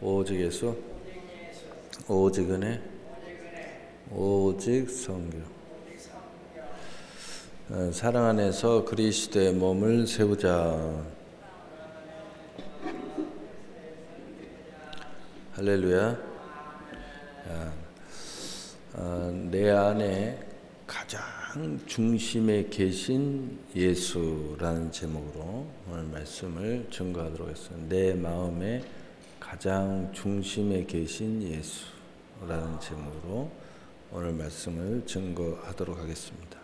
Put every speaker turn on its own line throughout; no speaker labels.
오직 예수, 오직 은혜, 오직 성령. 사랑 안에서 그리스도의 몸을 세우자. 할렐루야. 내 안에 가장 중심에 계신 예수라는 제목으로 오늘 말씀을 증거하도록 하겠습니다. 내 마음에 가장 중심에 계신 예수라는 제목으로 오늘 말씀을 증거하도록 하겠습니다.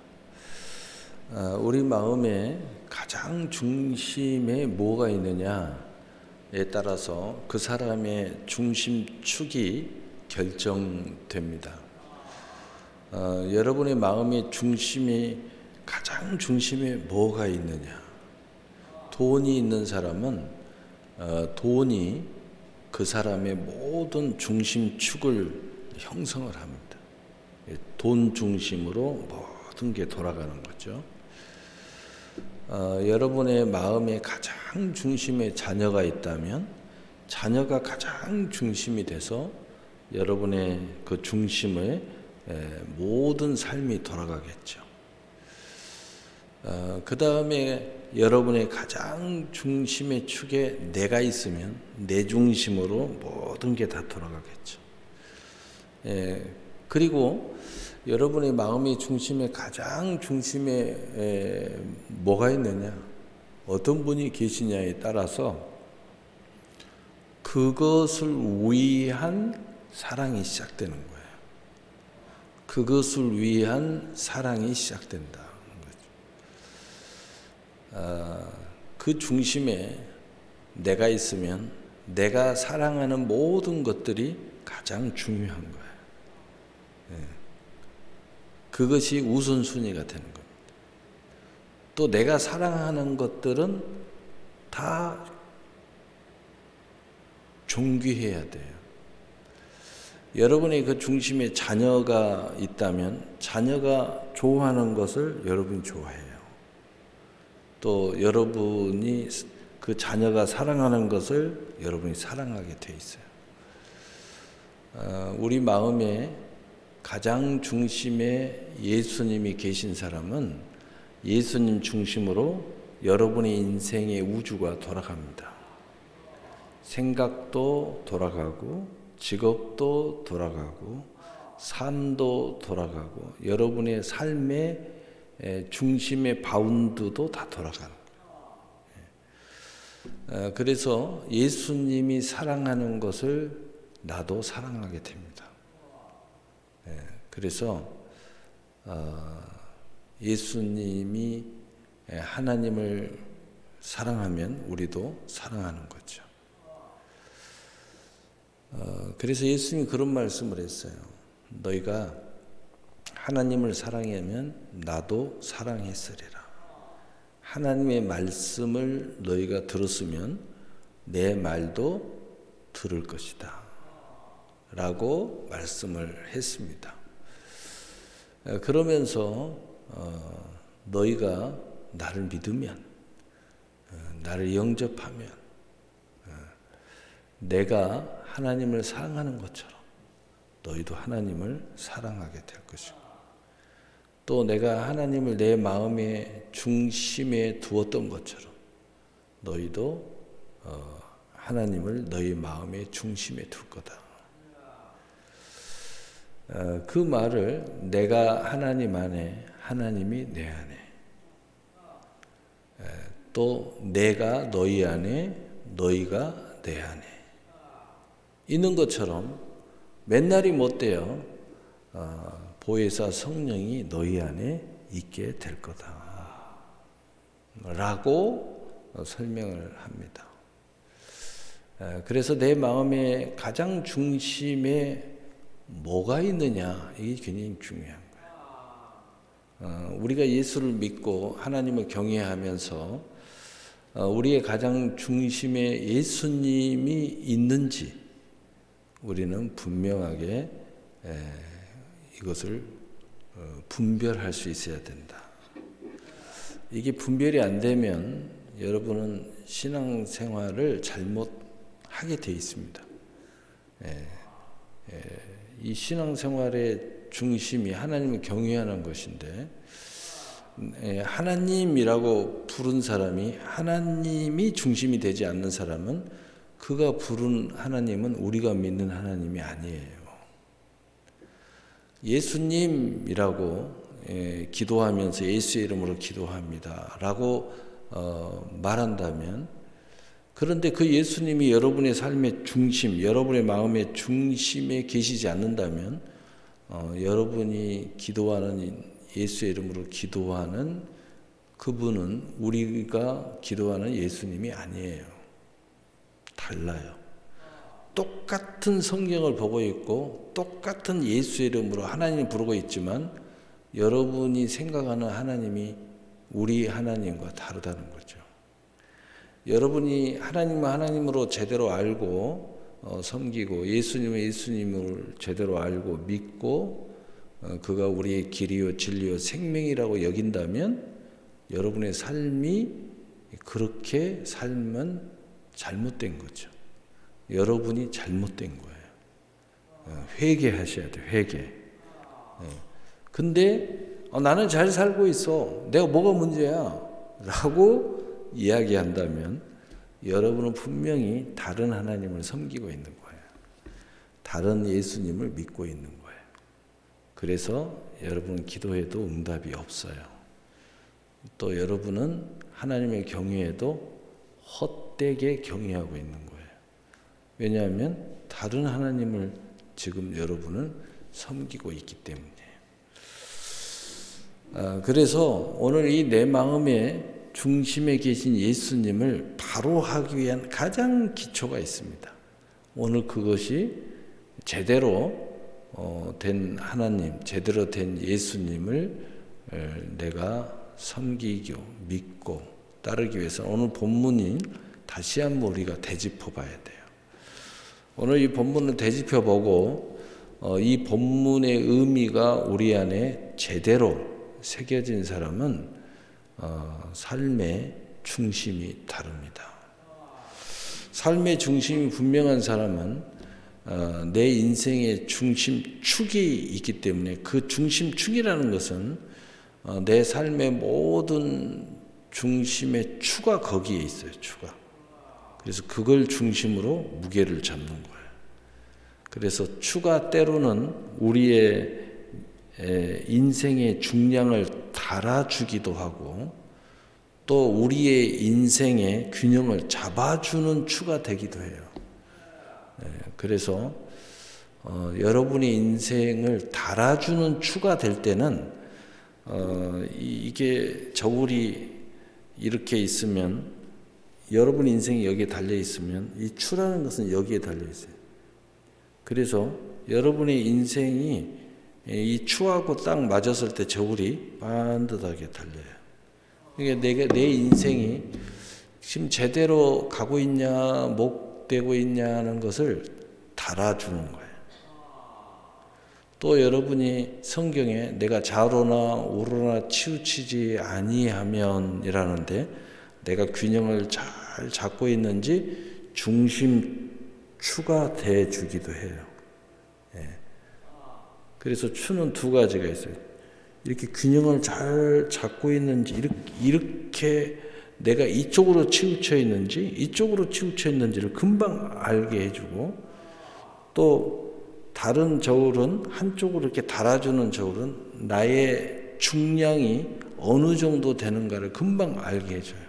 우리 마음에 가장 중심에 뭐가 있느냐에 따라서 그 사람의 중심축이 결정됩니다. 여러분의 마음의 중심이 가장 중심에 뭐가 있느냐? 돈이 있는 사람은 돈이 그 사람의 모든 중심축을 형성을 합니다. 돈 중심으로 모든 게 돌아가는 거죠. 여러분의 마음의 가장 중심에 자녀가 있다면 자녀가 가장 중심이 돼서 여러분의 그 중심의 모든 삶이 돌아가겠죠. 그 다음에 여러분의 가장 중심의 축에 내가 있으면 내 중심으로 모든 게 다 돌아가겠죠. 그리고 여러분의 마음의 중심에 가장 중심에 뭐가 있느냐, 어떤 분이 계시냐에 따라서 그것을 위한 사랑이 시작되는 거예요. 그것을 위한 사랑이 시작된다. 그 중심에 내가 있으면 내가 사랑하는 모든 것들이 가장 중요한 거예요. 그것이 우선순위가 되는 겁니다. 또 내가 사랑하는 것들은 다 존귀해야 돼요. 여러분의 그 중심에 자녀가 있다면 자녀가 좋아하는 것을 여러분이 좋아해요. 또 여러분이 그 자녀가 사랑하는 것을 여러분이 사랑하게 돼 있어요. 우리 마음에 가장 중심에 예수님이 계신 사람은 예수님 중심으로 여러분의 인생의 우주가 돌아갑니다. 생각도 돌아가고 직업도 돌아가고 삶도 돌아가고 여러분의 삶의 중심의 바운드도 다 돌아가는 거예요. 그래서 예수님이 사랑하는 것을 나도 사랑하게 됩니다. 그래서 예수님이 하나님을 사랑하면 우리도 사랑하는 거죠. 그래서 예수님이 그런 말씀을 했어요. 너희가 하나님을 사랑하면 나도 사랑했으리라. 하나님의 말씀을 너희가 들었으면 내 말도 들을 것이다 라고 말씀을 했습니다. 그러면서 너희가 나를 믿으면, 나를 영접하면 내가 하나님을 사랑하는 것처럼 너희도 하나님을 사랑하게 될 것이고, 또 내가 하나님을 내 마음의 중심에 두었던 것처럼 너희도 하나님을 너희 마음의 중심에 둘 거다. 그 말을 내가 하나님 안에, 하나님이 내 안에, 또 내가 너희 안에, 너희가 내 안에 있는 것처럼 맨날이 못돼요. 보혜사 성령이 너희 안에 있게 될 거다 라고 설명을 합니다. 그래서 내 마음의 가장 중심에 뭐가 있느냐, 이게 굉장히 중요한 거예요. 우리가 예수를 믿고 하나님을 경외하면서 우리의 가장 중심에 예수님이 있는지 우리는 분명하게 이것을 분별할 수 있어야 된다. 이게 분별이 안 되면 여러분은 신앙생활을 잘못하게 돼 있습니다. 이 신앙생활의 중심이 하나님을 경외하는 것인데, 하나님이라고 부른 사람이 하나님이 중심이 되지 않는 사람은 그가 부른 하나님은 우리가 믿는 하나님이 아니에요. 예수님이라고 기도하면서 예수의 이름으로 기도합니다 라고 말한다면, 그런데 그 예수님이 여러분의 삶의 중심, 여러분의 마음의 중심에 계시지 않는다면 여러분이 기도하는 예수의 이름으로 기도하는 그분은 우리가 기도하는 예수님이 아니에요. 달라요. 똑같은 성경을 보고 있고 똑같은 예수의 이름으로 하나님을 부르고 있지만 여러분이 생각하는 하나님이 우리 하나님과 다르다는 거죠. 여러분이 하나님을 하나님으로 제대로 알고 섬기고 예수님을 예수님을 제대로 알고 믿고 그가 우리의 길이요 진리요 생명이라고 여긴다면 여러분의 삶이 그렇게 살면 잘못된 거죠. 여러분이 잘못된 거예요. 회개하셔야 돼요. 회개. 근데 나는 잘 살고 있어. 내가 뭐가 문제야? 라고 이야기한다면 여러분은 분명히 다른 하나님을 섬기고 있는 거예요. 다른 예수님을 믿고 있는 거예요. 그래서 여러분 기도해도 응답이 없어요. 또 여러분은 하나님의 경외에도 헛되게 경외하고 있는 거예요. 왜냐하면 다른 하나님을 지금 여러분은 섬기고 있기 때문에. 그래서 오늘 이 내 마음의 중심에 계신 예수님을 바로 하기 위한 가장 기초가 있습니다. 오늘 그것이 제대로 된 하나님, 제대로 된 예수님을 내가 섬기고 믿고 따르기 위해서 오늘 본문인 다시 한번 우리가 되짚어 봐야 돼요. 오늘 이 본문을 되짚어 보고 이 본문의 의미가 우리 안에 제대로 새겨진 사람은 삶의 중심이 다릅니다. 삶의 중심이 분명한 사람은 내 인생의 중심축이 있기 때문에 그 중심축이라는 것은 내 삶의 모든 중심의 추가 거기에 있어요. 추가. 그래서 그걸 중심으로 무게를 잡는 거예요. 그래서 추가 때로는 우리의 인생의 중량을 달아주기도 하고 또 우리의 인생의 균형을 잡아주는 추가 되기도 해요. 그래서 여러분의 인생을 달아주는 추가 될 때는 이게 저울이 이렇게 있으면 여러분 인생이 여기에 달려 있으면 이 추라는 것은 여기에 달려 있어요. 그래서 여러분의 인생이 이 추하고 딱 맞았을 때 저울이 반듯하게 달려요. 그러니까 내 인생이 지금 제대로 가고 있냐 못 되고 있냐는 것을 달아주는 거예요. 또 여러분이 성경에 내가 좌로나 우로나 치우치지 아니하면 이라는데 내가 균형을 잘 잡고 있는지 중심추가 돼 주기도 해요. 그래서 추는 두 가지가 있어요. 이렇게 균형을 잘 잡고 있는지 이렇게 내가 이쪽으로 치우쳐 있는지 이쪽으로 치우쳐 있는지를 금방 알게 해주고 또 다른 저울은 한쪽으로 이렇게 달아주는 저울은 나의 중량이 어느 정도 되는가를 금방 알게 해줘요.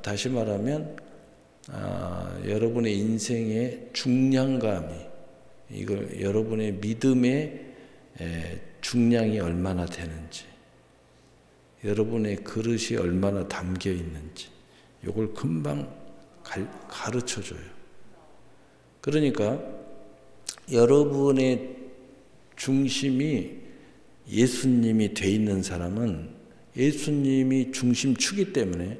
다시 말하면 여러분의 인생의 중량감이 이걸 여러분의 믿음의 중량이 얼마나 되는지 여러분의 그릇이 얼마나 담겨 있는지 이걸 금방 가르쳐줘요. 그러니까 여러분의 중심이 예수님이 돼 있는 사람은 예수님이 중심축이기 때문에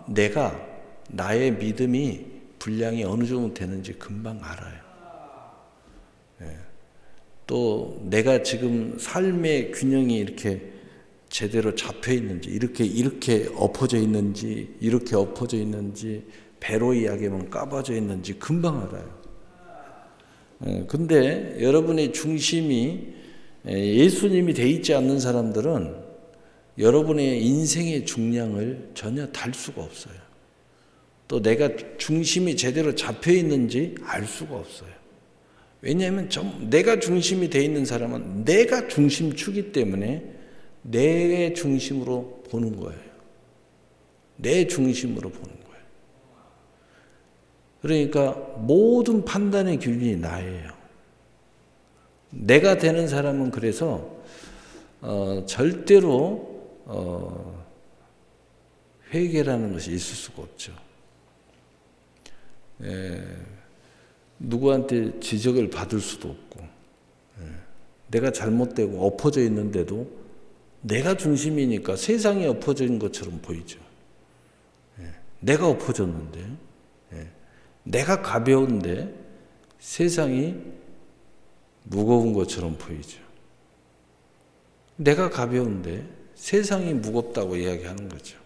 내가 나의 믿음이 분량이 어느 정도 되는지 금방 알아요. 또 내가 지금 삶의 균형이 이렇게 제대로 잡혀 있는지 이렇게 엎어져 있는지 이렇게 엎어져 있는지 배로 이야기하면 까봐져 있는지 금방 알아요. 근데 여러분의 중심이 예수님이 돼 있지 않는 사람들은 여러분의 인생의 중량을 전혀 달 수가 없어요. 또 내가 중심이 제대로 잡혀 있는지 알 수가 없어요. 왜냐하면 내가 중심이 돼 있는 사람은 내가 중심축이기 때문에 내 중심으로 보는 거예요. 내 중심으로 보는 거예요. 그러니까 모든 판단의 기준이 나예요. 내가 되는 사람은 그래서 절대로 회개라는 것이 있을 수가 없죠. 누구한테 지적을 받을 수도 없고, 내가 잘못되고 엎어져 있는데도 내가 중심이니까 세상이 엎어진 것처럼 보이죠. 내가 엎어졌는데, 내가 가벼운데 세상이 무거운 것처럼 보이죠. 내가 가벼운데 세상이 무겁다고 이야기하는 거죠.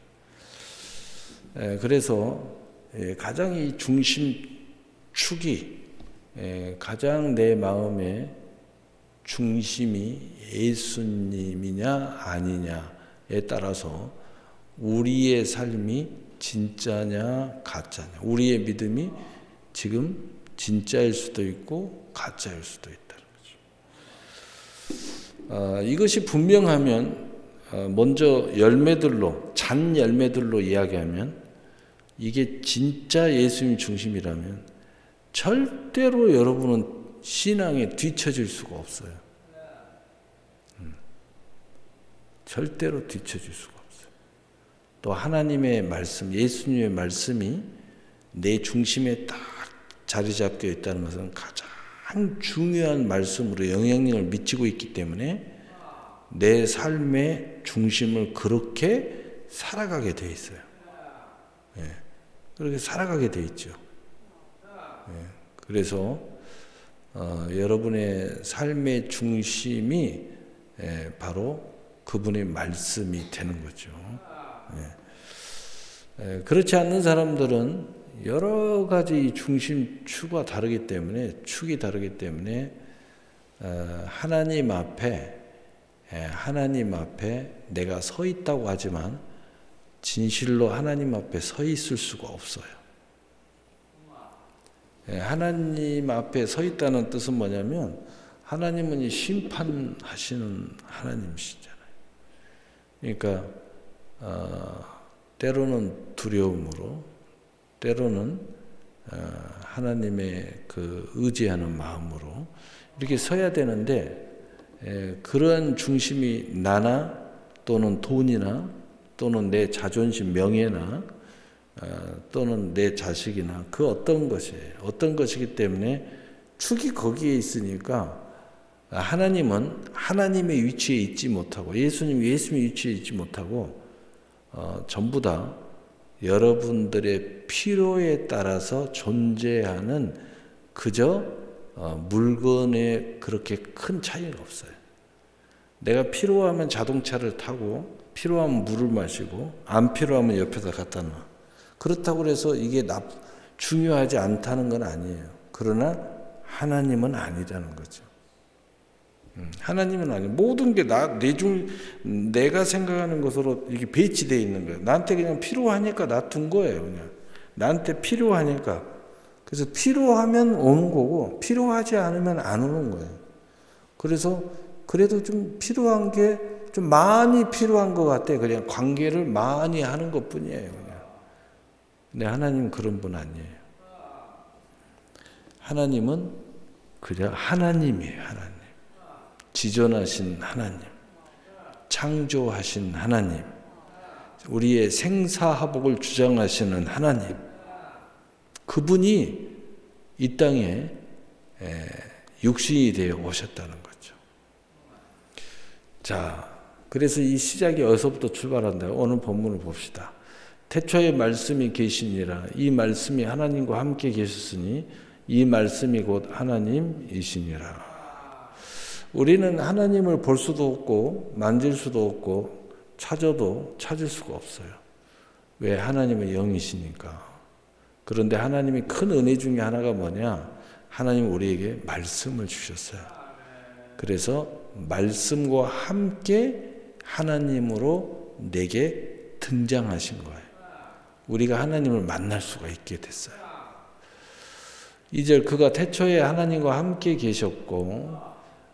그래서 가장 이 중심축이 가장 내 마음의 중심이 예수님이냐 아니냐에 따라서 우리의 삶이 진짜냐 가짜냐, 우리의 믿음이 지금 진짜일 수도 있고 가짜일 수도 있다는 거죠. 이것이 분명하면 먼저 열매들로, 잔 열매들로 이야기하면 이게 진짜 예수님 중심이라면 절대로 여러분은 신앙에 뒤처질 수가 없어요. 절대로 뒤처질 수가 없어요. 또 하나님의 말씀, 예수님의 말씀이 내 중심에 딱 자리 잡혀 있다는 것은 가장 중요한 말씀으로 영향력을 미치고 있기 때문에 내 삶의 중심을 그렇게 살아가게 돼 있어요. 그렇게 살아가게 돼 있죠. 그래서 여러분의 삶의 중심이 바로 그분의 말씀이 되는 거죠. 그렇지 않는 사람들은 여러 가지 중심축이 다르기 때문에 하나님 앞에 내가 서 있다고 하지만 진실로 하나님 앞에 서 있을 수가 없어요. 하나님 앞에 서 있다는 뜻은 뭐냐면 하나님은 심판하시는 하나님이시잖아요. 그러니까 때로는 두려움으로, 때로는 하나님의 그 의지하는 마음으로 이렇게 서야 되는데 그러한 중심이 나나 또는 돈이나 또는 내 자존심, 명예나 또는 내 자식이나 그 어떤 것이기 때문에 축이 거기에 있으니까 하나님은 하나님의 위치에 있지 못하고 예수님의 위치에 있지 못하고 전부 다 여러분들의 필요에 따라서 존재하는 그저 물건에 그렇게 큰 차이가 없어요. 내가 필요하면 자동차를 타고 필요하면 물을 마시고 안 필요하면 옆에다 갖다 놔. 그렇다고 해서 이게 중요하지 않다는 건 아니에요. 그러나 하나님은 아니라는 거죠. 하나님은 아니에요. 모든 게 내가 생각하는 것으로 이게 배치되어 있는 거예요. 나한테 그냥 필요하니까 놔둔 거예요. 그냥 나한테 필요하니까. 그래서 필요하면 오는 거고 필요하지 않으면 안 오는 거예요. 그래서 그래도 좀 필요한 게 좀 많이 필요한 것 같아. 그냥 관계를 많이 하는 것 뿐이에요. 그냥. 근데 하나님은 그런 분 아니에요. 하나님은 그냥 하나님이에요. 하나님. 지존하신 하나님. 창조하신 하나님. 우리의 생사화복을 주장하시는 하나님. 그분이 이 땅에 육신이 되어 오셨다는 거죠. 자, 그래서 이 시작이 어디서부터 출발한다. 오늘 본문을 봅시다. 태초에 말씀이 계시니라. 이 말씀이 하나님과 함께 계셨으니 이 말씀이 곧 하나님이시니라. 우리는 하나님을 볼 수도 없고 만질 수도 없고 찾아도 찾을 수가 없어요. 왜? 하나님은 영이시니까. 그런데 하나님이 큰 은혜 중에 하나가 뭐냐? 하나님 우리에게 말씀을 주셨어요. 그래서 말씀과 함께 하나님으로 내게 등장하신 거예요. 우리가 하나님을 만날 수가 있게 됐어요. 2절 그가 태초에 하나님과 함께 계셨고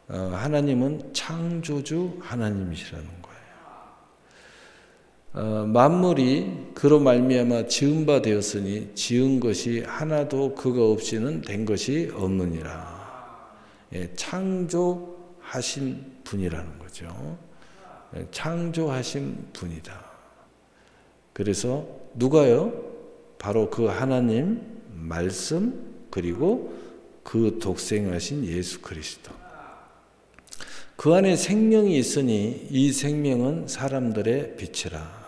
하나님은 창조주 하나님이시라는 거예요. 만물이 그로 말미암아 지은 바 되었으니 지은 것이 하나도 그가 없이는 된 것이 없느니라. 창조하신 분이라는 거죠. 창조하신 분이다. 그래서 누가요? 바로 그 하나님 말씀 그리고 그 독생하신 예수 그리스도. 그 안에 생명이 있으니 이 생명은 사람들의 빛이라.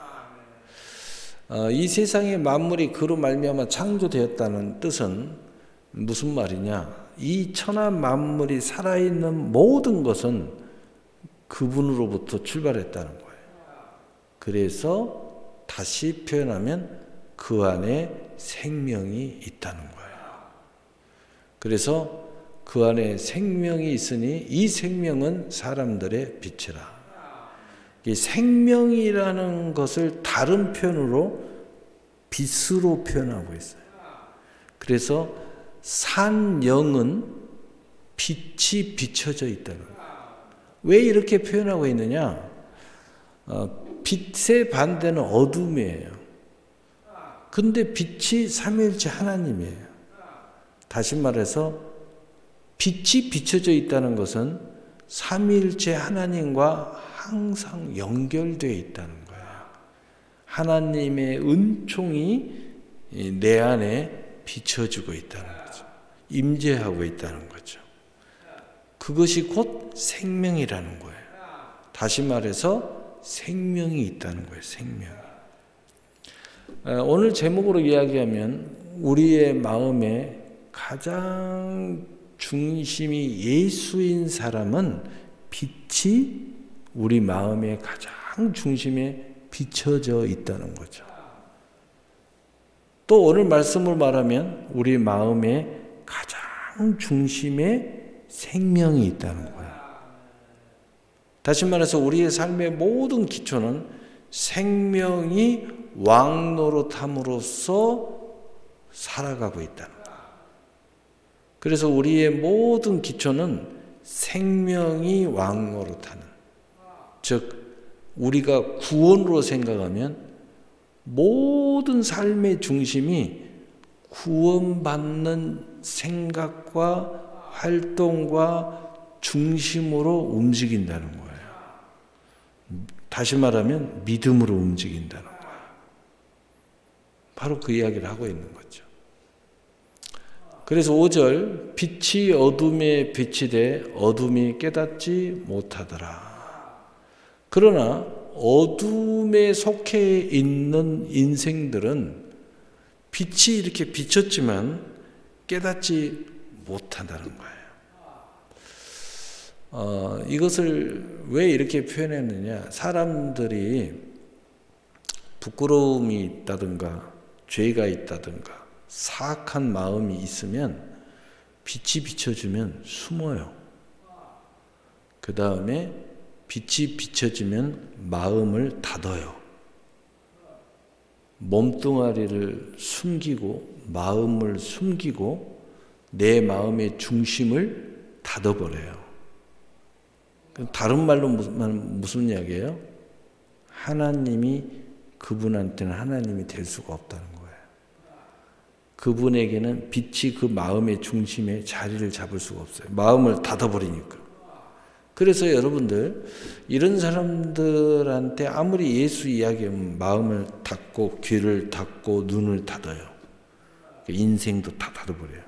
이 세상의 만물이 그로 말미암아 창조되었다는 뜻은 무슨 말이냐? 이 천하 만물이 살아있는 모든 것은 그분으로부터 출발했다는 거예요. 그래서 다시 표현하면 그 안에 생명이 있다는 거예요. 그래서 그 안에 생명이 있으니 이 생명은 사람들의 빛이라. 이 생명이라는 것을 다른 표현으로 빛으로 표현하고 있어요. 그래서 산 영은 빛이 비춰져 있다는 거예요. 왜 이렇게 표현하고 있느냐? 빛의 반대는 어둠이에요. 근데 빛이 삼위일체 하나님이에요. 다시 말해서 빛이 비춰져 있다는 것은 삼위일체 하나님과 항상 연결되어 있다는 거예요. 하나님의 은총이 내 안에 비춰주고 있다는 거죠. 임재하고 있다는 거죠. 그것이 곧 생명이라는 거예요. 다시 말해서 생명이 있다는 거예요. 생명. 오늘 제목으로 이야기하면 우리의 마음에 가장 중심이 예수인 사람은 빛이 우리 마음의 가장 중심에 비춰져 있다는 거죠. 또 오늘 말씀을 말하면 우리 마음의 가장 중심에 생명이 있다는 거예요. 다시 말해서 우리의 삶의 모든 기초는 생명이 왕노릇함으로써 살아가고 있다는 거예요. 그래서 우리의 모든 기초는 생명이 왕노릇하는, 즉 우리가 구원으로 생각하면 모든 삶의 중심이 구원받는 생각과 활동과 중심으로 움직인다는 거예요. 다시 말하면 믿음으로 움직인다는 거예요. 바로 그 이야기를 하고 있는 거죠. 그래서 5절 빛이 어둠에 빛이 돼 어둠이 깨닫지 못하더라. 그러나 어둠에 속해 있는 인생들은 빛이 이렇게 비쳤지만 깨닫지 못한다는 거예요. 이것을 왜 이렇게 표현했느냐? 사람들이 부끄러움이 있다든가 죄가 있다든가 사악한 마음이 있으면 빛이 비춰주면 숨어요. 그 다음에 빛이 비춰지면 마음을 닫아요. 몸뚱아리를 숨기고 마음을 숨기고 내 마음의 중심을 닫아버려요. 다른 말로 무슨 이야기예요? 하나님이 그분한테는 하나님이 될 수가 없다는 거예요. 그분에게는 빛이 그 마음의 중심에 자리를 잡을 수가 없어요. 마음을 닫아버리니까. 그래서 여러분들 이런 사람들한테 아무리 예수 이야기하면 마음을 닫고 귀를 닫고 눈을 닫아요. 인생도 다 닫아버려요.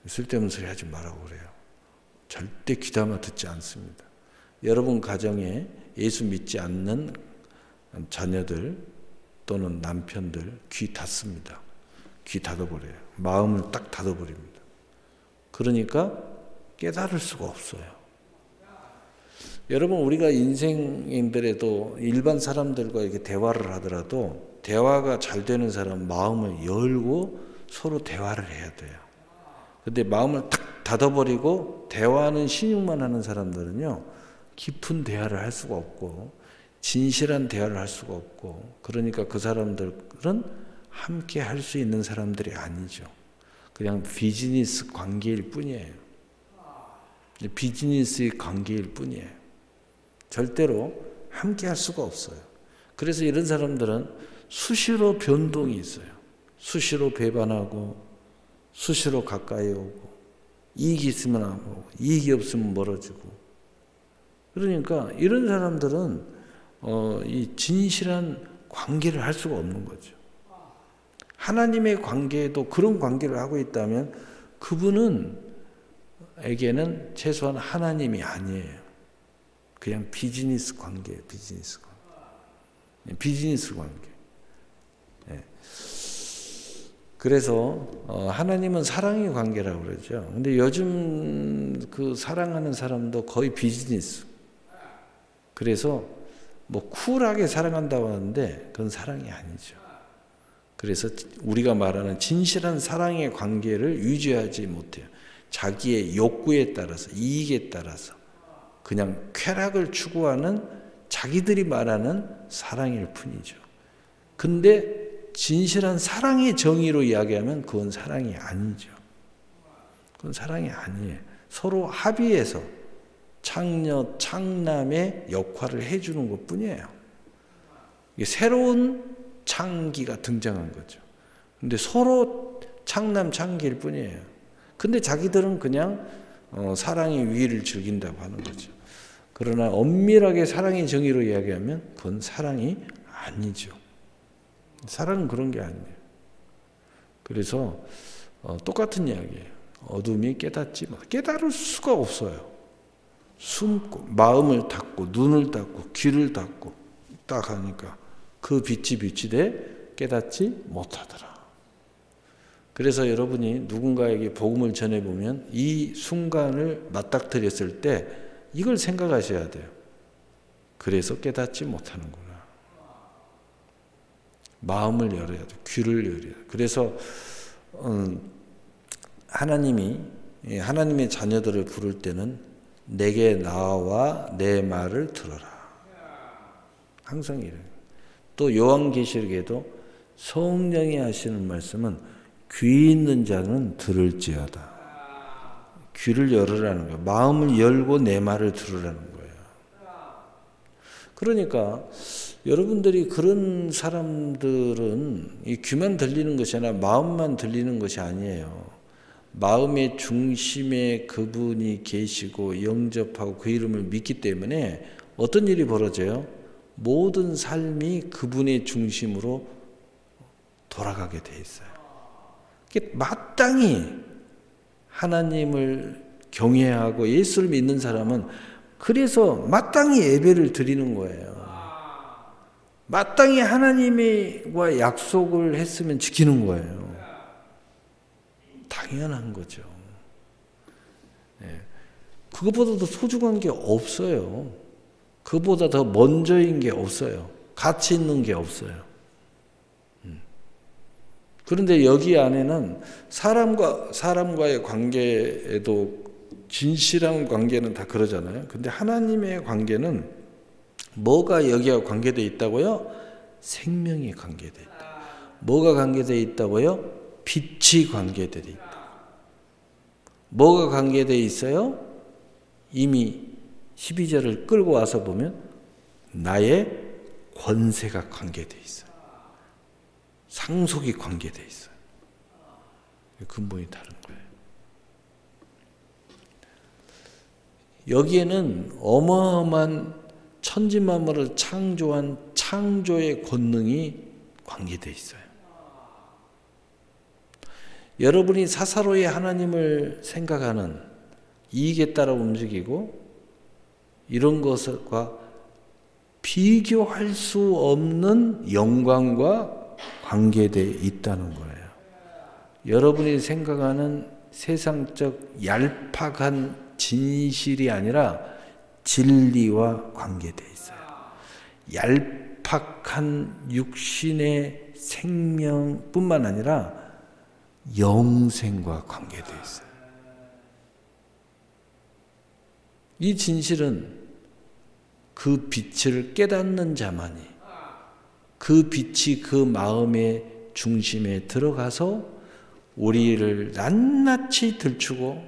쓸데없는 소리 하지 말라고 그래요. 절대 귀담아 듣지 않습니다. 여러분 가정에 예수 믿지 않는 자녀들 또는 남편들 귀 닫습니다. 귀 닫아버려요. 마음을 딱 닫아버립니다. 그러니까 깨달을 수가 없어요. 여러분 우리가 인생인들에도 일반 사람들과 이렇게 대화를 하더라도 대화가 잘 되는 사람 마음을 열고 서로 대화를 해야 돼요. 근데 마음을 탁 닫아버리고 대화하는 신용만 하는 사람들은요, 깊은 대화를 할 수가 없고 진실한 대화를 할 수가 없고, 그러니까 그 사람들은 함께 할 수 있는 사람들이 아니죠. 그냥 비즈니스 관계일 뿐이에요. 비즈니스의 관계일 뿐이에요. 절대로 함께 할 수가 없어요. 그래서 이런 사람들은 수시로 변동이 있어요. 수시로 배반하고 수시로 가까이 오고, 이익이 있으면 안 오고 이익이 없으면 멀어지고. 그러니까 이런 사람들은 이 진실한 관계를 할 수가 없는 거죠. 하나님의 관계에도 그런 관계를 하고 있다면 그분은 에게는 최소한 하나님이 아니에요. 그냥 비즈니스 관계예요. 비즈니스 관계. 비즈니스 관계. 네. 그래서 하나님은 사랑의 관계라고 그러죠. 근데 요즘 그 사랑하는 사람도 거의 비즈니스. 그래서 뭐 쿨하게 사랑한다고 하는데 그건 사랑이 아니죠. 그래서 우리가 말하는 진실한 사랑의 관계를 유지하지 못해요. 자기의 욕구에 따라서, 이익에 따라서 그냥 쾌락을 추구하는 자기들이 말하는 사랑일 뿐이죠. 근데 진실한 사랑의 정의로 이야기하면 그건 사랑이 아니죠. 그건 사랑이 아니에요. 서로 합의해서 창녀, 창남의 역할을 해주는 것 뿐이에요. 이게 새로운 창기가 등장한 거죠. 근데 서로 창남, 창기일 뿐이에요. 근데 자기들은 그냥 사랑의 위를 즐긴다고 하는 거죠. 그러나 엄밀하게 사랑의 정의로 이야기하면 그건 사랑이 아니죠. 사랑은 그런 게 아니에요. 그래서 똑같은 이야기예요. 어둠이 깨닫지 못, 깨달을 수가 없어요. 숨고 마음을 닫고 눈을 닫고 귀를 닫고 딱 하니까 그 빛이 돼 깨닫지 못하더라. 그래서 여러분이 누군가에게 복음을 전해보면 이 순간을 맞닥뜨렸을 때 이걸 생각하셔야 돼요. 그래서 깨닫지 못하는구나. 마음을 열어야 돼. 귀를 열어야 돼. 그래서 하나님의 자녀들을 부를 때는 내게 나와 내 말을 들어라. 항상 이래요. 또 요한계시록에도 성령이 하시는 말씀은 귀 있는 자는 들을지어다. 귀를 열으라는 거예요. 마음을 열고 내 말을 들으라는 거예요. 그러니까 여러분들이 그런 사람들은 이 귀만 들리는 것이 아니라 마음만 들리는 것이 아니에요. 마음의 중심에 그분이 계시고 영접하고 그 이름을 믿기 때문에 어떤 일이 벌어져요? 모든 삶이 그분의 중심으로 돌아가게 돼 있어요. 마땅히 하나님을 경외하고 예수를 믿는 사람은 그래서 마땅히 예배를 드리는 거예요. 마땅히 하나님과 약속을 했으면 지키는 거예요. 당연한 거죠. 그것보다 더 소중한 게 없어요. 그보다 더 먼저인 게 없어요. 가치 있는 게 없어요. 그런데 여기 안에는 사람과의 관계에도 진실한 관계는 다 그러잖아요. 근데 하나님의 관계는 뭐가 여기와 관계되어 있다고요? 생명이 관계되어 있다. 뭐가 관계되어 있다고요? 빛이 관계되어 있다. 뭐가 관계되어 있어요? 이미 12절을 끌고 와서 보면 나의 권세가 관계되어 있어요. 상속이 관계되어 있어요. 근본이 다른 거예요. 여기에는 어마어마한 천지만물을 창조한 창조의 권능이 관계되어 있어요. 여러분이 사사로이 하나님을 생각하는 이익에 따라 움직이고 이런 것과 비교할 수 없는 영광과 관계되어 있다는 거예요. 여러분이 생각하는 세상적 얄팍한 진실이 아니라 진리와 관계되어 있어요. 얄팍한 육신의 생명뿐만 아니라 영생과 관계되어 있어요. 이 진실은 그 빛을 깨닫는 자만이, 그 빛이 그 마음의 중심에 들어가서 우리를 낱낱이 들추고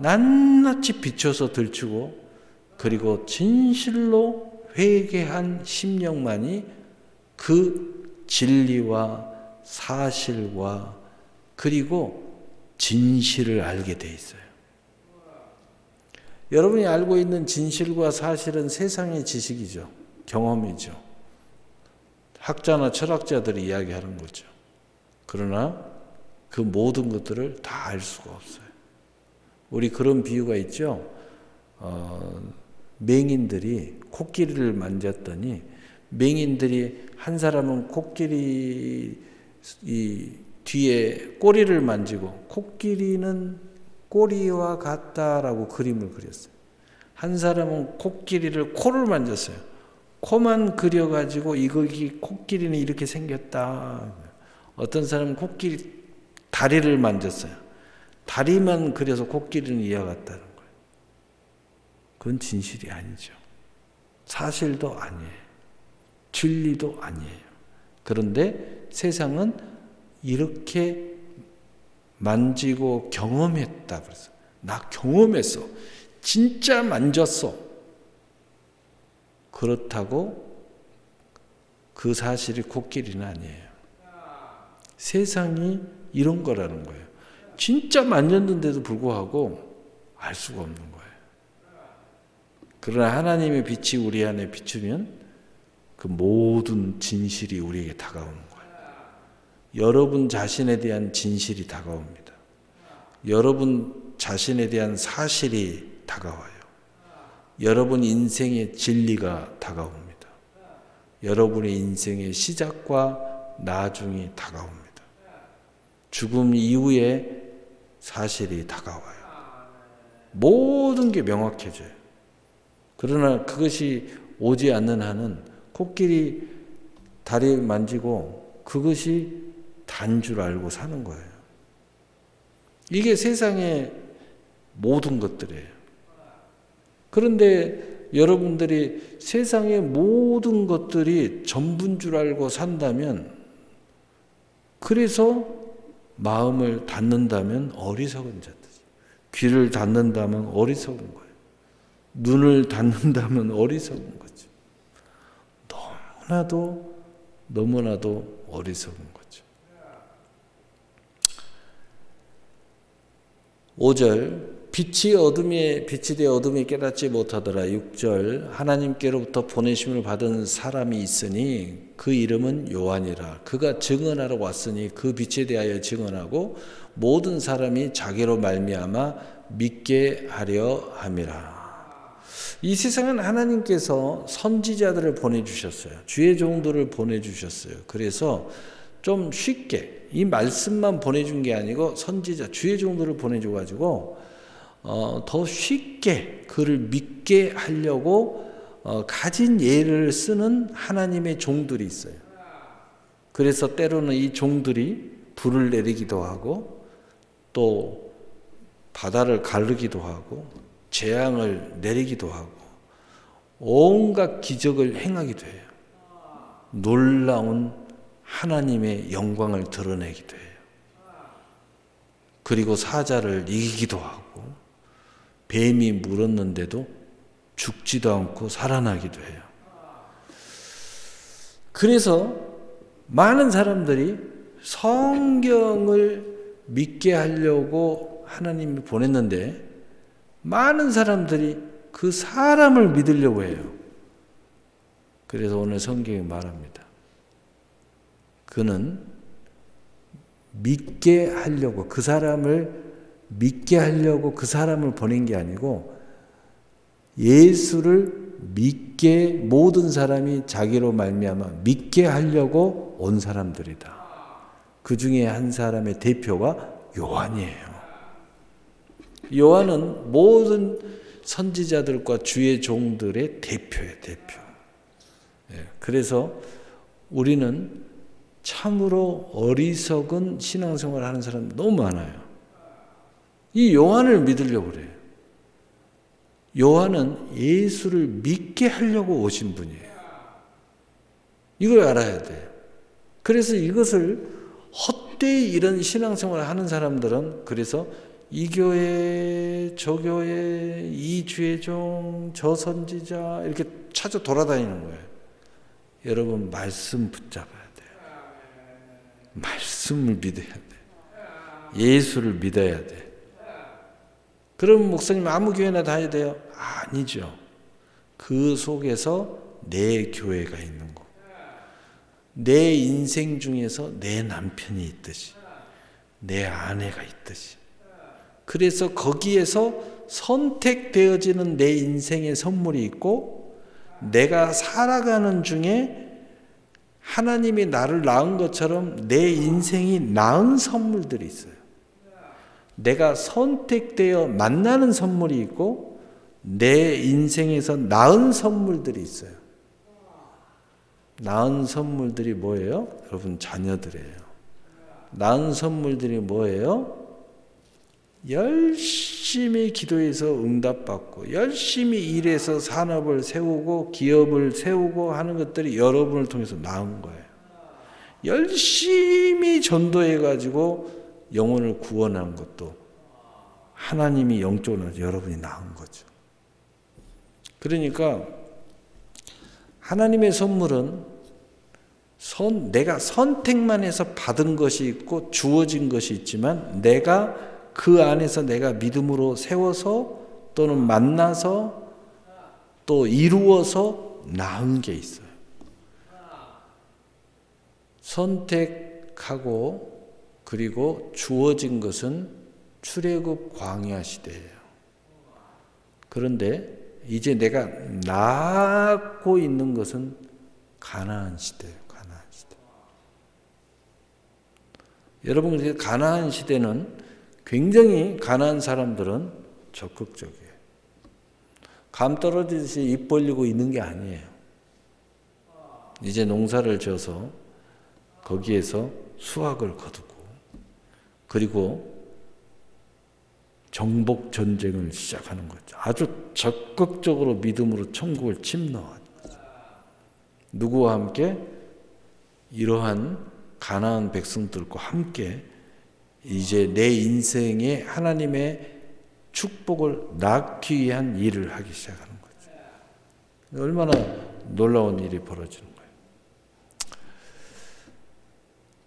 낱낱이 비춰서 들추고, 그리고 진실로 회개한 심령만이 그 진리와 사실과 그리고 진실을 알게 돼 있어요. 여러분이 알고 있는 진실과 사실은 세상의 지식이죠. 경험이죠. 학자나 철학자들이 이야기하는 거죠. 그러나 그 모든 것들을 다 알 수가 없어요. 우리 그런 비유가 있죠. 맹인들이 코끼리를 만졌더니, 맹인들이 한 사람은 코끼리 이 뒤에 꼬리를 만지고 코끼리는 꼬리와 같다라고 그림을 그렸어요. 한 사람은 코끼리를 코를 만졌어요. 코만 그려가지고 이 코끼리는 이렇게 생겼다. 어떤 사람은 코끼리 다리를 만졌어요. 다리만 그려서 코끼리는 이와 같다는 거예요. 그건 진실이 아니죠. 사실도 아니에요. 진리도 아니에요. 그런데 세상은 이렇게 만지고 경험했다 그랬어. 나 경험했어. 진짜 만졌어. 그렇다고 그 사실이 코끼리는 아니에요. 세상이 이런 거라는 거예요. 진짜 만졌는데도 불구하고 알 수가 없는 거예요. 그러나 하나님의 빛이 우리 안에 비추면 그 모든 진실이 우리에게 다가오는 거예요. 여러분 자신에 대한 진실이 다가옵니다. 여러분 자신에 대한 사실이 다가와요. 여러분 인생의 진리가 다가옵니다. 여러분의 인생의 시작과 나중이 다가옵니다. 죽음 이후에 사실이 다가와요. 모든 게 명확해져요. 그러나 그것이 오지 않는 한은 코끼리 다리 만지고 그것이 단 줄 알고 사는 거예요. 이게 세상의 모든 것들이에요. 그런데 여러분들이 세상의 모든 것들이 전부인 줄 알고 산다면, 그래서 마음을 닫는다면 어리석은 자들, 귀를 닫는다면 어리석은 거예요. 눈을 닫는다면 어리석은 거죠. 너무나도 어리석은 거죠. 5절, 빛이 되어 어둠이 깨닫지 못하더라. 6절, 하나님께로부터 보내심을 받은 사람이 있으니 그 이름은 요한이라. 그가 증언하러 왔으니 그 빛에 대하여 증언하고 모든 사람이 자기로 말미암아 믿게 하려 함이라. 이 세상은 하나님께서 선지자들을 보내주셨어요. 주의 종들을 보내주셨어요. 그래서 좀 쉽게 이 말씀만 보내준 게 아니고 선지자, 주의 종들을 보내줘가지고 더 쉽게 그를 믿게 하려고 가진 예를 쓰는 하나님의 종들이 있어요. 그래서 때로는 이 종들이 불을 내리기도 하고 또 바다를 가르기도 하고 재앙을 내리기도 하고 온갖 기적을 행하기도 해요. 놀라운 하나님의 영광을 드러내기도 해요. 그리고 사자를 이기기도 하고 뱀이 물었는데도 죽지도 않고 살아나기도 해요. 그래서 많은 사람들이 성경을 믿게 하려고 하나님이 보냈는데 많은 사람들이 그 사람을 믿으려고 해요. 그래서 오늘 성경이 말합니다. 그는 믿게 하려고, 그 사람을 믿게 하려고 그 사람을 보낸 게 아니고 예수를 믿게, 모든 사람이 자기로 말미암아 믿게 하려고 온 사람들이다. 그 중에 한 사람의 대표가 요한이에요. 요한은 모든 선지자들과 주의 종들의 대표예요, 대표. 그래서 우리는 참으로 어리석은 신앙생활을 하는 사람이 너무 많아요. 이 요한을 믿으려고 그래요. 요한은 예수를 믿게 하려고 오신 분이에요. 이걸 알아야 돼요. 그래서 이것을 헛되이 이런 신앙생활을 하는 사람들은 그래서 이 교회, 저 교회, 이 주의종, 저 선지자 이렇게 찾아 돌아다니는 거예요. 여러분 말씀 붙잡아야 돼요. 말씀을 믿어야 돼요. 예수를 믿어야 돼요. 그럼 목사님 아무 교회나 다녀야 돼요? 아니죠. 그 속에서 내 교회가 있는 거. 내 인생 중에서 내 남편이 있듯이 내 아내가 있듯이 그래서 거기에서 선택되어지는 내 인생의 선물이 있고 내가 살아가는 중에 하나님이 나를 낳은 것처럼 내 인생이 낳은 선물들이 있어요. 내가 선택되어 만나는 선물이 있고 내 인생에서 낳은 선물들이 있어요. 낳은 선물들이 뭐예요? 여러분 자녀들이에요. 낳은 선물들이 뭐예요? 열심히 기도해서 응답받고 열심히 일해서 산업을 세우고 기업을 세우고 하는 것들이 여러분을 통해서 낳은 거예요. 열심히 전도해가지고 영혼을 구원한 것도 하나님이 영적으로 여러분이 낳은 거죠. 그러니까 하나님의 선물은 내가 선택만 해서 받은 것이 있고 주어진 것이 있지만 내가 그 안에서 내가 믿음으로 세워서 또는 만나서 또 이루어서 낳은 게 있어요. 선택하고 그리고 주어진 것은 출애굽 광야 시대예요. 그런데 이제 내가 낳고 있는 것은 가나안 시대예요. 가나안 시대. 여러분, 가나안 시대는 굉장히 가나안 사람들은 적극적이에요. 감 떨어지듯이 입 벌리고 있는 게 아니에요. 이제 농사를 지어서 거기에서 수확을 거두고 그리고 정복 전쟁을 시작하는 거죠. 아주 적극적으로 믿음으로 천국을 침노하는 거죠. 누구와 함께? 이러한 가나안 백성들과 함께 이제 내 인생에 하나님의 축복을 낳기 위한 일을 하기 시작하는 거죠. 얼마나 놀라운 일이 벌어지는 거예요.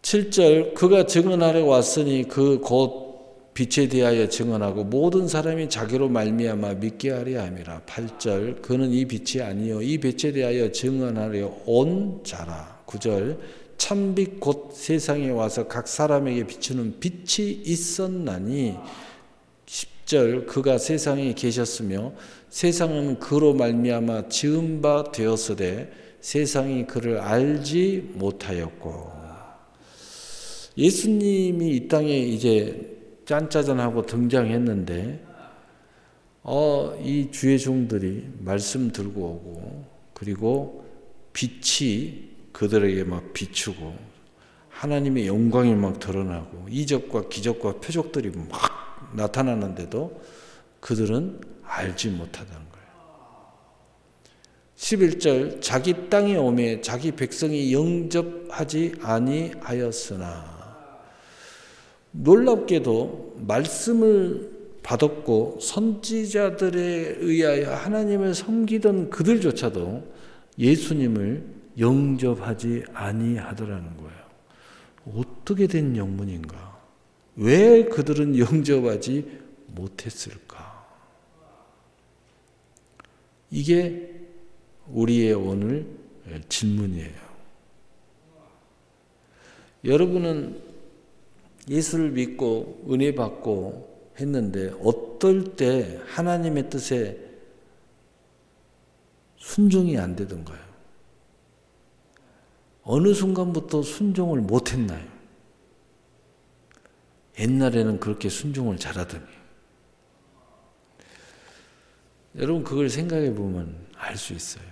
7절 그가 증언하러 왔으니 그 곧 빛에 대하여 증언하고 모든 사람이 자기로 말미암아 믿게 하려 함이라. 8절 그는 이 빛이 아니요 이 빛에 대하여 증언하려 온 자라. 9절 참빛 곧 세상에 와서 각 사람에게 비추는 빛이 있었나니. 10절 그가 세상에 계셨으며 세상은 그로 말미암아 지은 바 되었으되 세상이 그를 알지 못하였고. 예수님이 이 땅에 이제 짠짜잔하고 등장했는데 이 주의 종들이 말씀 들고 오고 그리고 빛이 그들에게 막 비추고 하나님의 영광이 막 드러나고 이적과 기적과 표적들이 막 나타나는데도 그들은 알지 못하다는 거예요. 11절 자기 땅에 오매 자기 백성이 영접하지 아니하였으나. 놀랍게도 말씀을 받았고 선지자들에 의하여 하나님을 섬기던 그들조차도 예수님을 영접하지 아니하더라는 거예요. 어떻게 된 영문인가? 왜 그들은 영접하지 못했을까? 이게 우리의 오늘 질문이에요. 여러분은 예수를 믿고 은혜 받고 했는데 어떨 때 하나님의 뜻에 순종이 안 되던가요? 어느 순간부터 순종을 못했나요? 옛날에는 그렇게 순종을 잘하더니. 여러분 그걸 생각해 보면 알 수 있어요.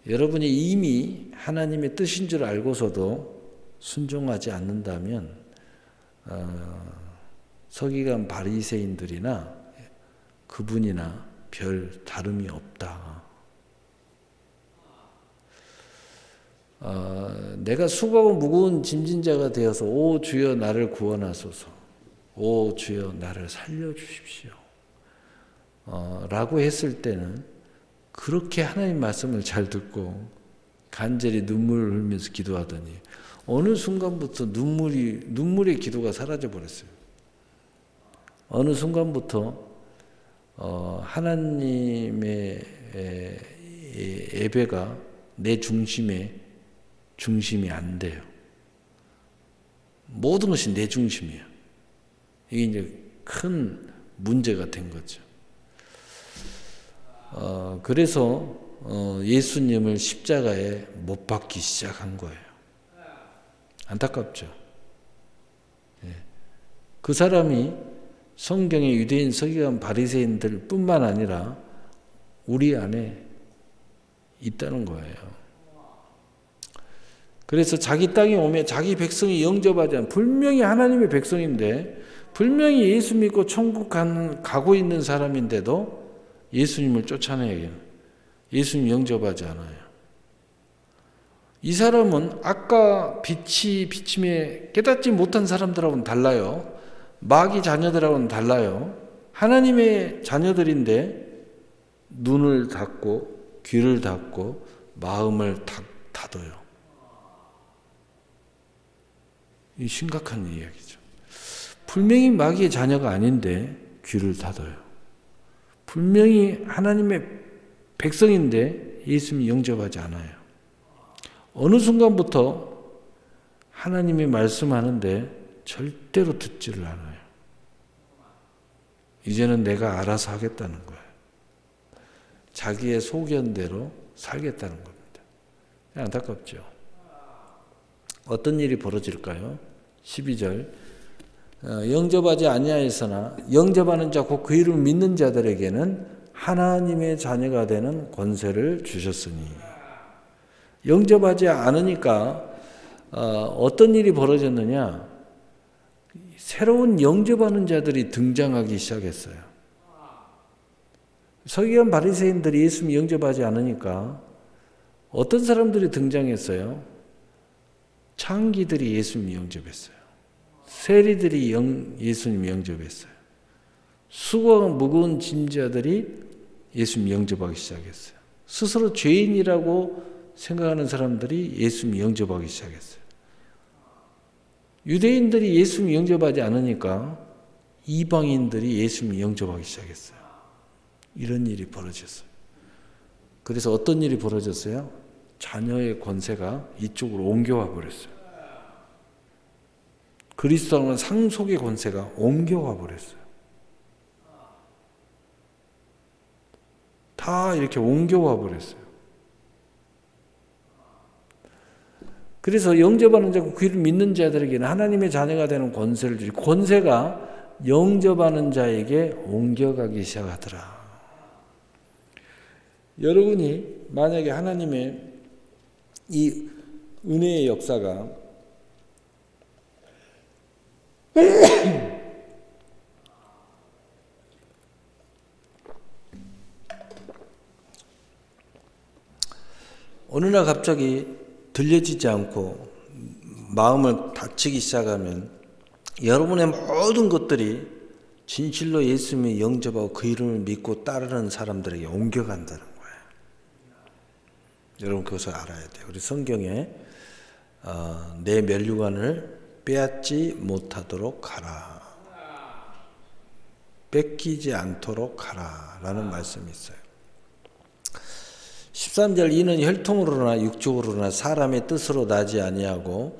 여러분이 이미 하나님의 뜻인 줄 알고서도 순종하지 않는다면 서기관 바리새인들이나 그분이나 별 다름이 없다. 내가 수고하고 무거운 짐진 자가 되어서 오 주여 나를 구원하소서, 오 주여 나를 살려주십시오 라고 했을 때는 그렇게 하나님 말씀을 잘 듣고 간절히 눈물을 흘리면서 기도하더니 어느 순간부터 눈물의 기도가 사라져 버렸어요. 어느 순간부터 하나님의 예배가 내 중심이 안 돼요. 모든 것이 내 중심이에요. 이게 이제 큰 문제가 된 거죠. 그래서 예수님을 십자가에 못 박기 시작한 거예요. 안타깝죠. 그 사람이 성경의 유대인, 서기관, 바리새인들 뿐만 아니라 우리 안에 있다는 거예요. 그래서 자기 땅에 오면 자기 백성이 영접하지 않은, 분명히 하나님의 백성인데 분명히 예수 믿고 천국 가고 있는 사람인데도 예수님을 쫓아내요. 예수님 영접하지 않아요. 이 사람은 아까 비침에 깨닫지 못한 사람들하고는 달라요. 마귀 자녀들하고는 달라요. 하나님의 자녀들인데 눈을 닫고 귀를 닫고 마음을 닫아요. 이 심각한 이야기죠. 분명히 마귀의 자녀가 아닌데 귀를 닫아요. 분명히 하나님의 백성인데 예수님 영접하지 않아요. 어느 순간부터 하나님이 말씀하는데 절대로 듣지를 않아요. 이제는 내가 알아서 하겠다는 거예요. 자기의 소견대로 살겠다는 겁니다. 안타깝죠. 어떤 일이 벌어질까요? 12절 영접하지 아니하였으나 영접하는 자 곧 그 이름을 믿는 자들에게는 하나님의 자녀가 되는 권세를 주셨으니. 영접하지 않으니까 어떤 일이 벌어졌느냐? 새로운 영접하는 자들이 등장하기 시작했어요. 서기관 바리새인들이 예수님 영접하지 않으니까 어떤 사람들이 등장했어요? 창기들이 예수님 영접했어요. 세리들이 예수님 영접했어요. 수고가 무거운 짐자들이 예수님 영접하기 시작했어요. 스스로 죄인이라고 생각하는 사람들이 예수님 영접하기 시작했어요. 유대인들이 예수님 영접하지 않으니까 이방인들이 예수님 영접하기 시작했어요. 이런 일이 벌어졌어요. 그래서 어떤 일이 벌어졌어요? 자녀의 권세가 이쪽으로 옮겨와 버렸어요. 그리스도는 상속의 권세가 옮겨와 버렸어요. 다 이렇게 옮겨와 버렸어요. 그래서 영접하는 자고 그를 믿는 자들에게는 하나님의 자녀가 되는 권세를 주시, 권세가 영접하는 자에게 옮겨가기 시작하더라. 여러분이 만약에 하나님의 이 은혜의 역사가 어느 날 갑자기 들려지지 않고 마음을 닫히기 시작하면 여러분의 모든 것들이 진실로 예수님을 영접하고 그 이름을 믿고 따르는 사람들에게 옮겨간다는 거예요. 여러분 그것을 알아야 돼요. 우리 성경에 내 멸류관을 빼앗지 못하도록 하라. 뺏기지 않도록 하라 라는 말씀이 있어요. 13절 이는 혈통으로나 육적으로나 사람의 뜻으로 나지 아니하고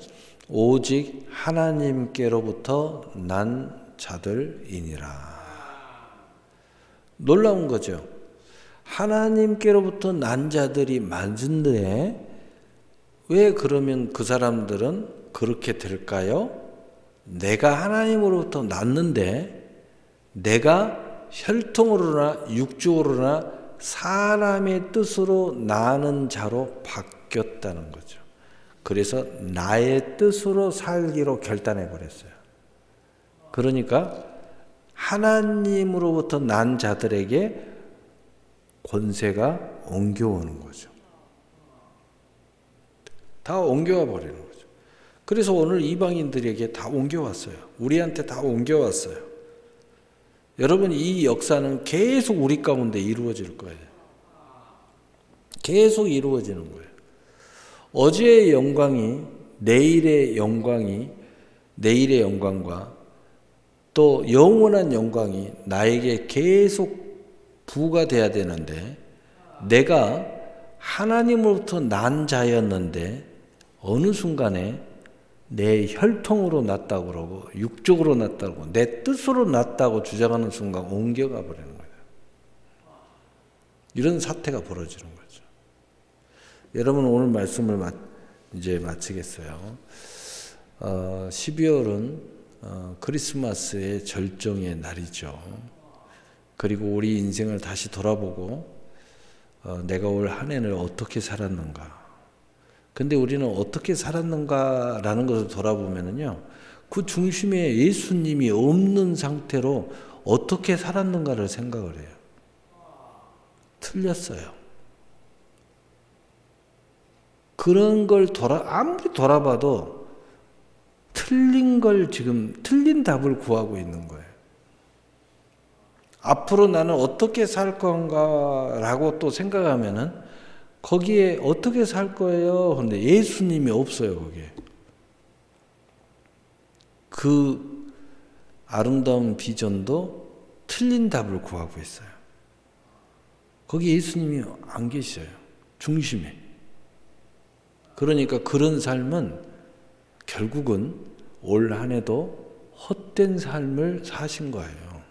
오직 하나님께로부터 난 자들이니라. 놀라운 거죠. 하나님께로부터 난 자들이 맞은데 왜 그러면 그 사람들은 그렇게 될까요? 내가 하나님으로부터 났는데 내가 혈통으로나 육적으로나 사람의 뜻으로 나는 자로 바뀌었다는 거죠. 그래서 나의 뜻으로 살기로 결단해 버렸어요. 그러니까 하나님으로부터 난 자들에게 권세가 옮겨오는 거죠. 다 옮겨와 버리는 거죠. 그래서 오늘 이방인들에게 다 옮겨왔어요. 우리한테 다 옮겨왔어요. 여러분, 이 역사는 계속 우리 가운데 이루어질 거예요. 계속 이루어지는 거예요. 어제의 영광이 내일의 영광과 또 영원한 영광이 나에게 계속 부과돼야 되는데, 내가 하나님으로부터 난 자였는데 어느 순간에 내 혈통으로 났다고 그러고 육적으로 났다고 내 뜻으로 났다고 주장하는 순간 옮겨가 버리는 거예요. 이런 사태가 벌어지는 거죠. 여러분, 오늘 말씀을 이제 마치겠어요. 12월은 크리스마스의 절정의 날이죠. 그리고 우리 인생을 다시 돌아보고 내가 올 한 해를 어떻게 살았는가. 근데 우리는 어떻게 살았는가라는 것을 돌아보면은요, 그 중심에 예수님이 없는 상태로 어떻게 살았는가를 생각을 해요. 틀렸어요. 그런 걸 아무리 돌아봐도 틀린 답을 구하고 있는 거예요. 앞으로 나는 어떻게 살 건가라고 또 생각하면은 거기에 어떻게 살 거예요? 근데 예수님이 없어요, 거기에. 그 아름다운 비전도 틀린 답을 구하고 있어요. 거기 예수님이 안 계셔요. 중심에. 그러니까 그런 삶은 결국은 올 한 해도 헛된 삶을 사신 거예요.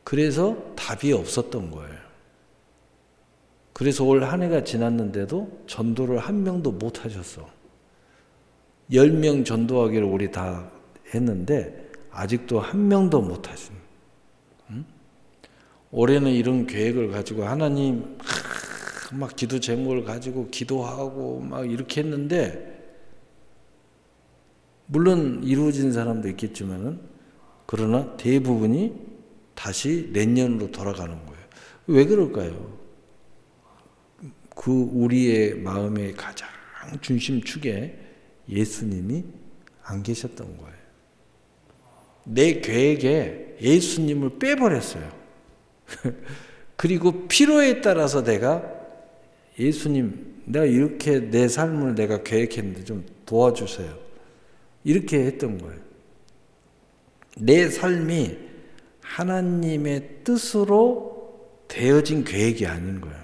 그래서 답이 없었던 거예요. 그래서 올 한 해가 지났는데도 전도를 한 명도 못 하셨어. 10명 전도하기를 우리 다 했는데 아직도 한 명도 못 하신. 올해는 이런 계획을 가지고 하나님 막 기도 제목을 가지고 기도하고 막 이렇게 했는데, 물론 이루어진 사람도 있겠지만은 그러나 대부분이 다시 내년으로 돌아가는 거예요. 왜 그럴까요? 그 우리의 마음의 가장 중심축에 예수님이 안 계셨던 거예요. 내 계획에 예수님을 빼버렸어요. 그리고 필요에 따라서 내가 예수님, 내가 이렇게 내 삶을 내가 계획했는데 좀 도와주세요. 이렇게 했던 거예요. 내 삶이 하나님의 뜻으로 되어진 계획이 아닌 거예요.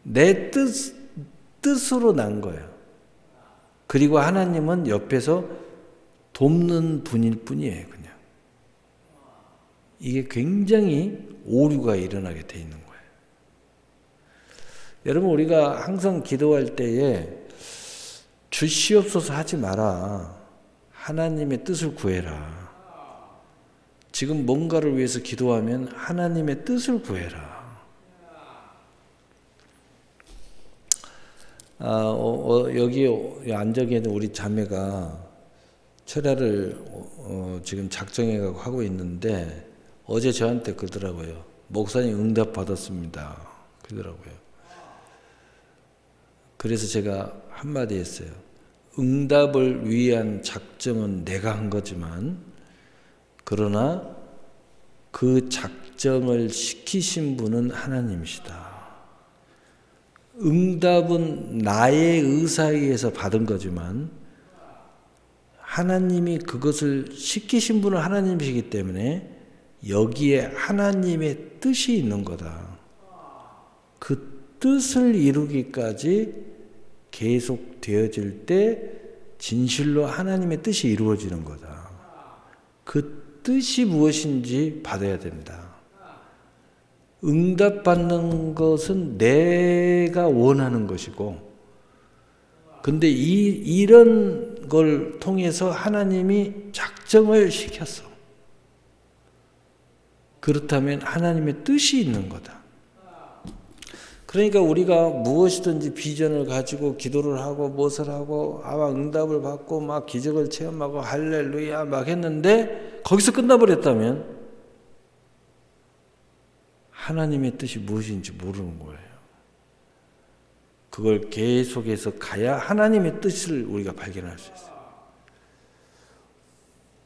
내 뜻으로 난 거예요. 그리고 하나님은 옆에서 돕는 분일 뿐이에요, 그냥. 이게 굉장히 오류가 일어나게 돼 있는 거예요. 여러분, 우리가 항상 기도할 때에 주시옵소서 하지 마라. 하나님의 뜻을 구해라. 지금 뭔가를 위해서 기도하면 하나님의 뜻을 구해라. 여기 앉아 계는 우리 자매가 철야를 지금 작정해가고 하고 있는데, 어제 저한테 그러더라고요. 목사님 응답 받았습니다. 그러더라고요. 그래서 제가 한마디 했어요. 응답을 위한 작정은 내가 한 거지만, 그러나 그 작정을 시키신 분은 하나님이시다. 응답은 나의 의사에 의해서 받은 거지만 하나님이 그것을 시키신 분은 하나님이시기 때문에 여기에 하나님의 뜻이 있는 거다. 그 뜻을 이루기까지 계속 되어질 때 진실로 하나님의 뜻이 이루어지는 거다. 그 뜻이 무엇인지 받아야 된다. 응답받는 것은 내가 원하는 것이고, 근데 이런 걸 통해서 하나님이 작정을 시켰어. 그렇다면 하나님의 뜻이 있는 거다. 그러니까 우리가 무엇이든지 비전을 가지고 기도를 하고 무엇을 하고 아마 응답을 받고 막 기적을 체험하고 할렐루야 막 했는데 거기서 끝나버렸다면 하나님의 뜻이 무엇인지 모르는 거예요. 그걸 계속해서 가야 하나님의 뜻을 우리가 발견할 수 있어요.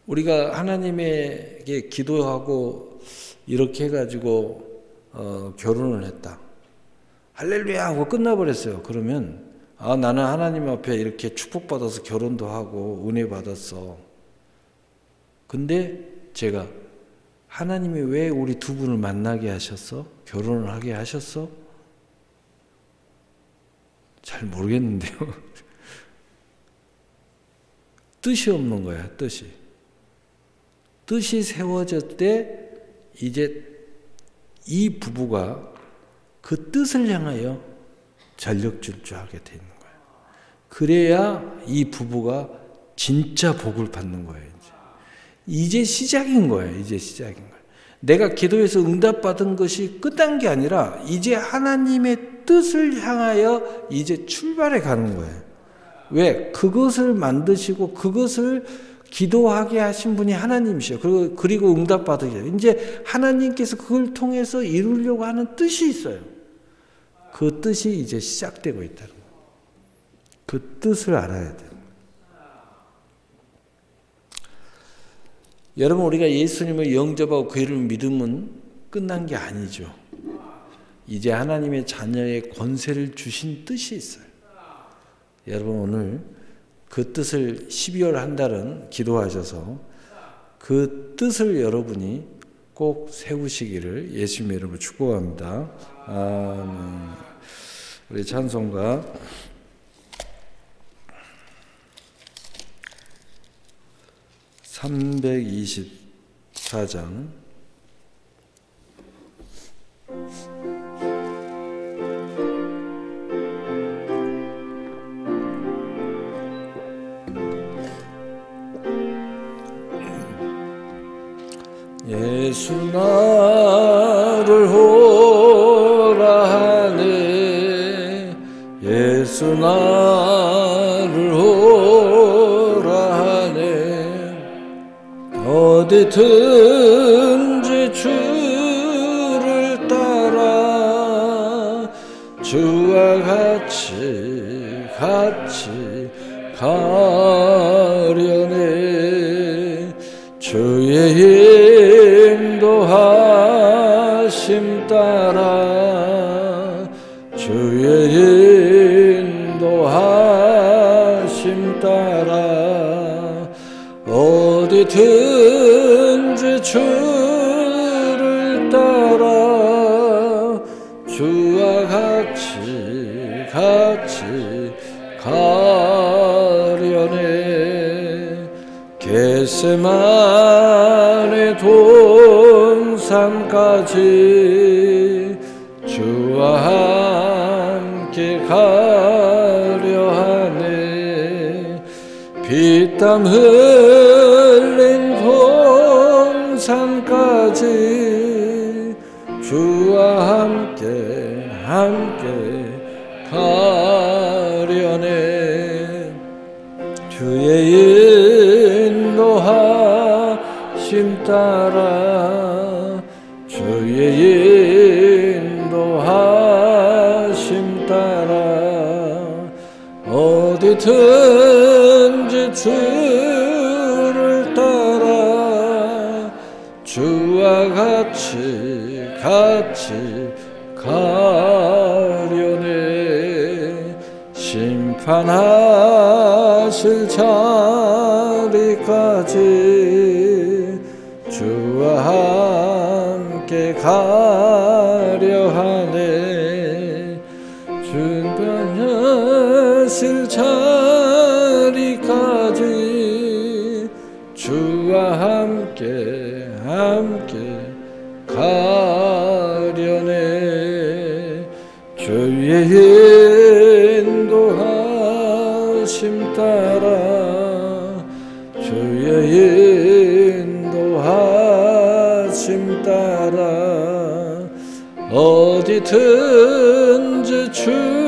우리가 하나님에게 기도하고 이렇게 해가지고 결혼을 했다. 할렐루야 하고 끝나버렸어요. 그러면 나는 하나님 앞에 이렇게 축복받아서 결혼도 하고 은혜 받았어. 근데 제가 하나님이 왜 우리 두 분을 만나게 하셨어? 결혼을 하게 하셨어? 잘 모르겠는데요. 뜻이 없는 거야, 뜻이. 뜻이 세워질 때 이제 이 부부가 그 뜻을 향하여 전력 질주하게 되는 거예요. 그래야 이 부부가 진짜 복을 받는 거예요. 이제 시작인 거예요. 이제 시작인 거예요. 내가 기도해서 응답받은 것이 끝난 게 아니라 이제 하나님의 뜻을 향하여 이제 출발해 가는 거예요. 왜? 그것을 만드시고 그것을 기도하게 하신 분이 하나님이셔요. 그리고 응답받으셔요. 이제 하나님께서 그걸 통해서 이루려고 하는 뜻이 있어요. 그 뜻이 이제 시작되고 있다는 거예요. 그 뜻을 알아야 돼요. 여러분, 우리가 예수님을 영접하고 그 이름을 믿으면 끝난 게 아니죠. 이제 하나님의 자녀의 권세를 주신 뜻이 있어요. 여러분, 오늘 그 뜻을 12월 한 달은 기도하셔서 그 뜻을 여러분이 꼭 세우시기를 예수님의 이름으로 축복합니다. 아멘. 우리 찬송가 324장 예수 나를 오라 하네 예수 나를 오라 하네 어디든지 주를 따라 주와 같이 가려네 주의 인도하심 따라 주의 인도하심 따라 어디든지 주를 따라 주와 같이 가려네 겟세마네 동산까지 주와 함께 가려 하네 피땀 흘린 동산까지 주와 함께 가려네 주의 인도하심 따라 주의 인도하심 따라 어디든지 주를 따라 주와 같이 가려네 심판하실 자리까지 주와 함께 가려 하네 심판하실 자리까지 주와 함께 가려네 주의 인도하심 따라 주의 인도하심 따라 어디든지 주